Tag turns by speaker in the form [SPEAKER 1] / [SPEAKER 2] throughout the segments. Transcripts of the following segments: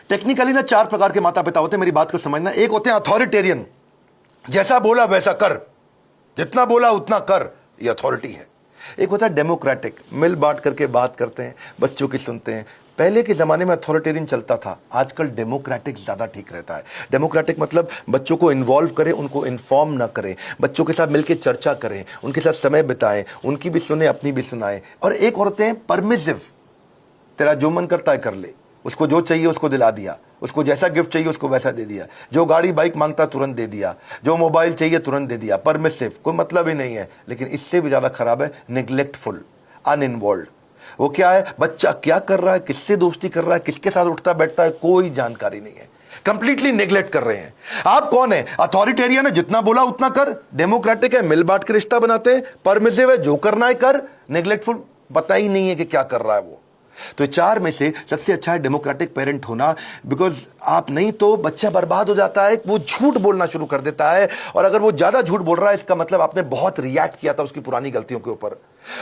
[SPEAKER 1] Technically ना 4 प्रकार के माता पिता होते हैं, मेरी बात को समझना। एक होते हैं अथॉरिटेरियन, जैसा बोला वैसा कर, जितना बोला उतना कर, ये अथॉरिटी है। एक होता है डेमोक्रेटिक, मिल बांट करके बात करते हैं, बच्चों की सुनते हैं। पहले के ज़माने में अथॉरिटेरियन चलता था, आजकल डेमोक्रेटिक ज़्यादा ठीक रहता है। डेमोक्रेटिक मतलब बच्चों को इन्वॉल्व करें, उनको इन्फॉर्म ना करें, बच्चों के साथ मिलकर चर्चा करें, उनके साथ समय बिताएं, उनकी भी सुने, अपनी भी सुनाएं। और एक होते हैं परमिसिव, तेरा जो मन करता है कर ले, उसको जो चाहिए उसको दिला दिया, उसको जैसा गिफ्ट चाहिए उसको वैसा दे दिया, जो गाड़ी बाइक मांगता तुरंत दे दिया, जो मोबाइल चाहिए तुरंत दे दिया। परमिसिव, कोई मतलब ही नहीं है। लेकिन इससे भी ज़्यादा खराब है निग्लेक्टफुल, अनइन्वॉल्व। वो क्या है, बच्चा क्या कर रहा है, किससे दोस्ती कर रहा है, किसके साथ उठता बैठता है, कोई जानकारी नहीं है, कंप्लीटली नेग्लेक्ट कर रहे हैं। आप कौन है? अथॉरिटेरियन है, जितना बोला उतना कर। डेमोक्रेटिक है, मिल बांट के रिश्ता बनाते हैं। परमिसिव है, जो करना है कर। नेग्लेक्टफुल, पता ही नहीं है कि क्या कर रहा है वो। तो 4 में से सबसे अच्छा है डेमोक्रेटिक पेरेंट होना, बिकॉज आप नहीं तो बच्चा बर्बाद हो जाता है, वो झूठ बोलना शुरू कर देता है। और अगर वो ज्यादा झूठ बोल रहा है, इसका मतलब आपने बहुत रिएक्ट किया था उसकी पुरानी गलतियों के ऊपर,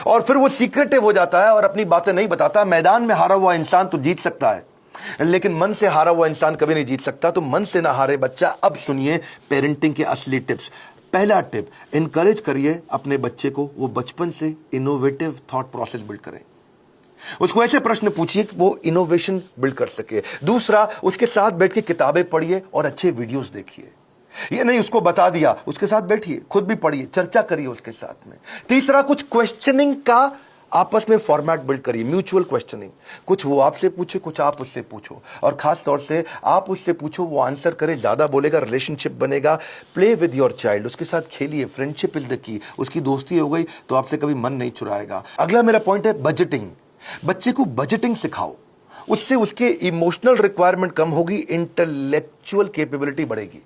[SPEAKER 1] और फिर वो सीक्रेटिव हो जाता है और अपनी बातें नहीं बताता। मैदान में हारा हुआ इंसान तो जीत सकता है, लेकिन मन से हारा हुआ इंसान कभी नहीं जीत सकता। तो मन से ना हारे बच्चा। अब सुनिए पेरेंटिंग के असली टिप्स। पहला टिप, इनकरेज करिए अपने बच्चे को, वो बचपन से इनोवेटिव थॉट प्रोसेस बिल्ड करें। उसको ऐसे प्रश्न पूछिए कि वो इनोवेशन बिल्ड कर सके। दूसरा, उसके साथ बैठ के किताबें पढ़िए और अच्छे वीडियोस देखिए। ये नहीं उसको बता दिया, उसके साथ बैठिए, खुद भी पढ़िए, चर्चा करिए उसके साथ में। तीसरा, कुछ क्वेश्चनिंग का आपस में फॉर्मेट बिल्ड करिए, म्यूचुअल क्वेश्चनिंग। कुछ वो आपसे पूछे, कुछ आप उससे पूछो, और खास तौर से आप उससे पूछो, वो आंसर करे, ज्यादा बोलेगा, रिलेशनशिप बनेगा। प्ले विद योर चाइल्ड, उसके साथ खेलिए, फ्रेंडशिप इज द की। उसकी दोस्ती हो गई तो आपसे कभी मन नहीं चुराएगा। अगला मेरा पॉइंट है बजटिंग। बच्चे को बजटिंग सिखाओ, उससे उसके इमोशनल रिक्वायरमेंट कम होगी, इंटेलेक्चुअल कैपेबिलिटी बढ़ेगी।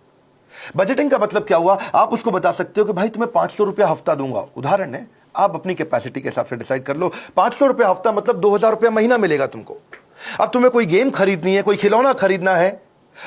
[SPEAKER 1] बजटिंग का मतलब क्या हुआ? आप उसको बता सकते हो कि भाई तुम्हें 500 रुपया हफ्ता दूंगा, उदाहरण है, आप अपनी कैपेसिटी के हिसाब से डिसाइड कर लो। 500 रुपया हफ्ता मतलब 2000 रुपया महीना मिलेगा तुमको। अब तुम्हें कोई गेम खरीदनी है, कोई खिलौना खरीदना है,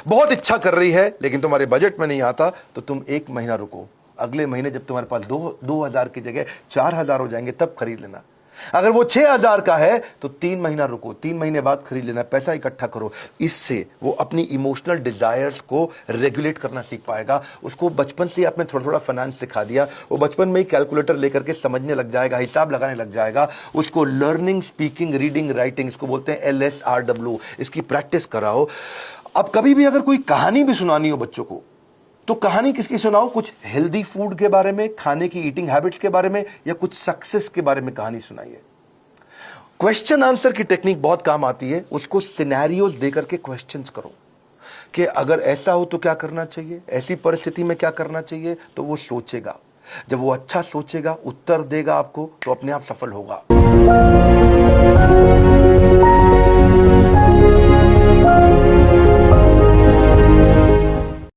[SPEAKER 1] बहुत इच्छा कर रही है, लेकिन तुम्हारे बजट में नहीं आता, तो तुम 1 महीना रुको। अगले महीने जब तुम्हारे पास 2000 की जगह 4000 हो जाएंगे, तब खरीद लेना। अगर वो 6000 का है तो 3 महीना रुको, 3 महीने बाद खरीद लेना। पैसा इकट्ठा करो। इससे वो अपनी इमोशनल डिजायर्स को रेगुलेट करना सीख पाएगा। उसको बचपन से आपने थोड़ा थोड़ा फाइनेंस सिखा दिया, वो बचपन में ही कैलकुलेटर लेकर के समझने लग जाएगा, हिसाब लगाने लग जाएगा। उसको लर्निंग, स्पीकिंग, रीडिंग, राइटिंग, इसको बोलते हैं LSRW, इसकी प्रैक्टिस कराओ। अब कभी भी अगर कोई कहानी भी सुनानी हो बच्चों को, तो कहानी किसकी सुनाओ? कुछ हेल्दी फूड के बारे में, खाने की ईटिंग हैबिट्स के बारे में, या कुछ सक्सेस के बारे में कहानी सुनाइए। क्वेश्चन आंसर की टेक्निक बहुत काम आती है। उसको सिनेरियोज देकर के क्वेश्चंस करो कि अगर ऐसा हो तो क्या करना चाहिए, ऐसी परिस्थिति में क्या करना चाहिए, तो वो सोचेगा। जब वो अच्छा सोचेगा, उत्तर देगा आपको, तो अपने आप सफल होगा।